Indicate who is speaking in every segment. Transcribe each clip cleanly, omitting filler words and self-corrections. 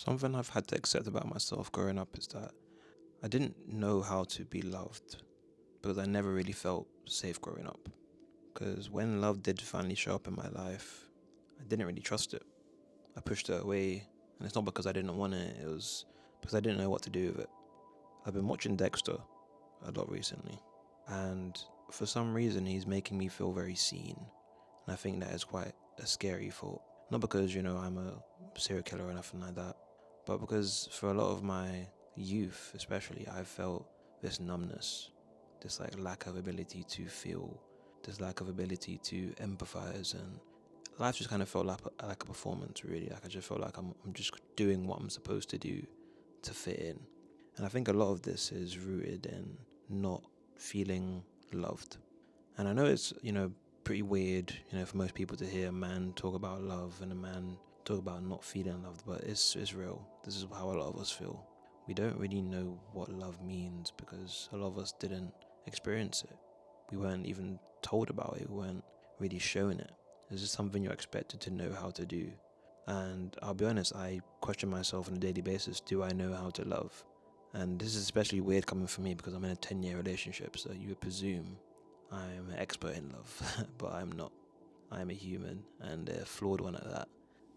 Speaker 1: Something I've had to accept about myself growing up is that I didn't know how to be loved because I never really felt safe growing up. Because when love did finally show up in my life, I didn't really trust it. I pushed it away, and it's not because I didn't want it, it was because I didn't know what to do with it. I've been watching Dexter a lot recently, and for some reason, he's making me feel very seen. And I think that is quite a scary thought. Not because, I'm a serial killer or nothing like that, but because for a lot of my youth, especially, I felt this numbness, this like lack of ability to feel, this lack of ability to empathize, and life just kind of felt like a performance, really. Like I just felt like I'm just doing what I'm supposed to do to fit in. And I think a lot of this is rooted in not feeling loved. And I know it's, pretty weird, for most people to hear a man talk about love and a man talk about not feeling loved, but it's real. This is how a lot of us feel. We don't really know what love means because a lot of us didn't experience it. We weren't even told about it. We weren't really shown it. It's just something you're expected to know how to do. And I'll be honest, I question myself on a daily basis, do I know how to love? And this is especially weird coming from me because I'm in a 10-year relationship, so you would presume I'm an expert in love, but I'm not. I'm a human and a flawed one at that.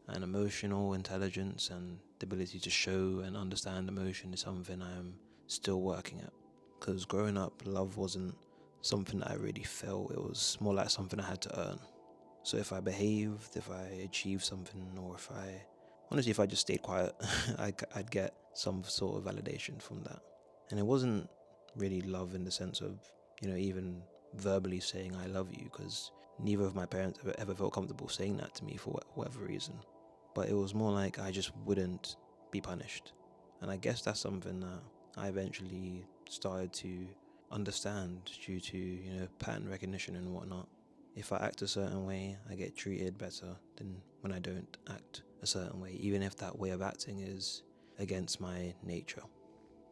Speaker 1: And emotional intelligence and the ability to show and understand emotion is something I'm still working at. Because growing up, love wasn't something that I really felt, it was more like something I had to earn. So if I behaved, if I achieved something, or if I just stayed quiet, I'd get some sort of validation from that. And it wasn't really love in the sense of, even verbally saying I love you, because neither of my parents ever felt comfortable saying that to me for whatever reason. But it was more like I just wouldn't be punished. And I guess that's something that I eventually started to understand due to, pattern recognition and whatnot. If I act a certain way, I get treated better than when I don't act a certain way, even if that way of acting is against my nature.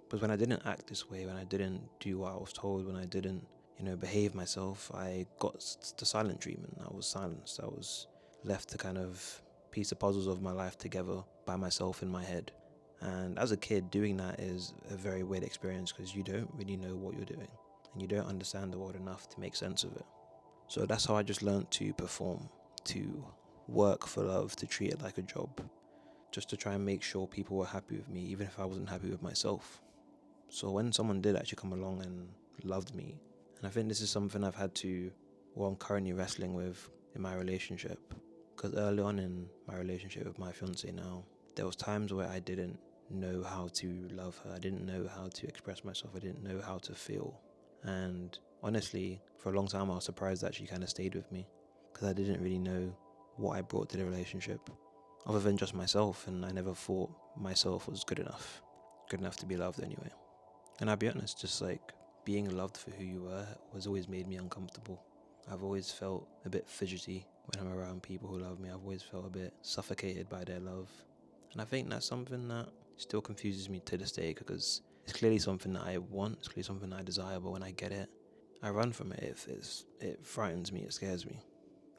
Speaker 1: Because when I didn't act this way, when I didn't do what I was told, when I didn't, behave myself, I got the silent treatment. I was silenced. I was left to kind of piece the puzzles of my life together by myself in my head. And as a kid, doing that is a very weird experience because you don't really know what you're doing and you don't understand the world enough to make sense of it. So that's how I just learned to perform, to work for love, to treat it like a job, just to try and make sure people were happy with me, even if I wasn't happy with myself. So when someone did actually come along and loved me, and I think this is something I'm currently wrestling with in my relationship, because early on in my relationship with my fiance now, there was times where I didn't know how to love her. I didn't know how to express myself. I didn't know how to feel. And honestly, for a long time, I was surprised that she kind of stayed with me because I didn't really know what I brought to the relationship other than just myself. And I never thought myself was good enough to be loved anyway. And I'll be honest, just like being loved for who you were was always made me uncomfortable. I've always felt a bit fidgety when I'm around people who love me. I've always felt a bit suffocated by their love. And I think that's something that still confuses me to this day because it's clearly something that I want, it's clearly something that I desire, but when I get it, I run from it. It frightens me, it scares me.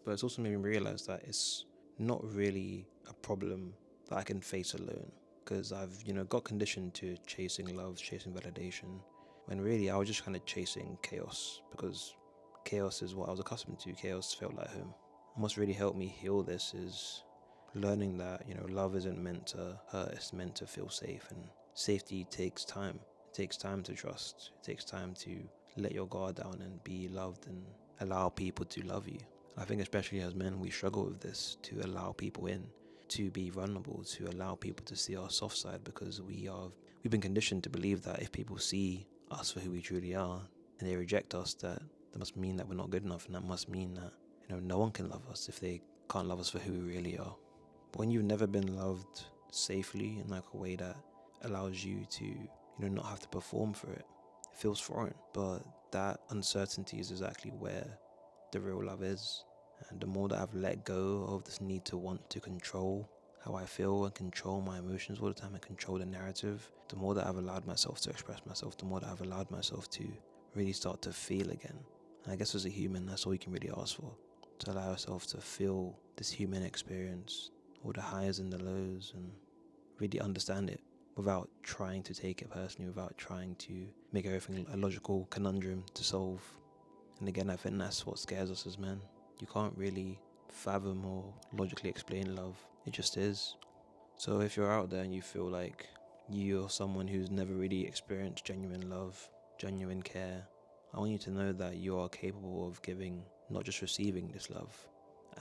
Speaker 1: But it's also made me realize that it's not really a problem that I can face alone because I've, got conditioned to chasing love, chasing validation, when really I was just kind of chasing chaos because chaos is what I was accustomed to. Chaos felt like home. And what's really helped me heal this is learning that, love isn't meant to hurt, it's meant to feel safe. And safety takes time. It takes time to trust. It takes time to let your guard down and be loved and allow people to love you. I think especially as men, we struggle with this, to allow people in, to be vulnerable, to allow people to see our soft side because we've been conditioned to believe that if people see us for who we truly are and they reject us, that must mean that we're not good enough, and that must mean that, no one can love us if they can't love us for who we really are. But when you've never been loved safely in like a way that allows you to, not have to perform for it, it feels foreign. But that uncertainty is exactly where the real love is. And the more that I've let go of this need to want to control how I feel and control my emotions all the time and control the narrative, the more that I've allowed myself to express myself, the more that I've allowed myself to really start to feel again. And I guess as a human, that's all you can really ask for. To allow yourself to feel this human experience, all the highs and the lows, and really understand it without trying to take it personally, without trying to make everything a logical conundrum to solve. And again, I think that's what scares us as men. You can't really fathom or logically explain love. It just is. So if you're out there and you feel like you're someone who's never really experienced genuine love, genuine care, I want you to know that you are capable of giving, not just receiving this love.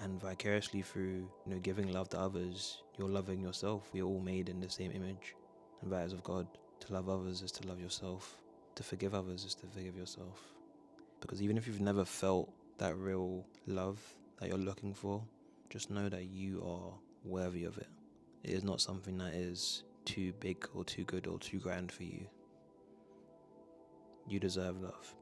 Speaker 1: And vicariously through, giving love to others, you're loving yourself. We're all made in the same image and that is of God. To love others is to love yourself. To forgive others is to forgive yourself. Because even if you've never felt that real love that you're looking for, just know that you are worthy of it. It is not something that is too big or too good or too grand for you. You deserve love.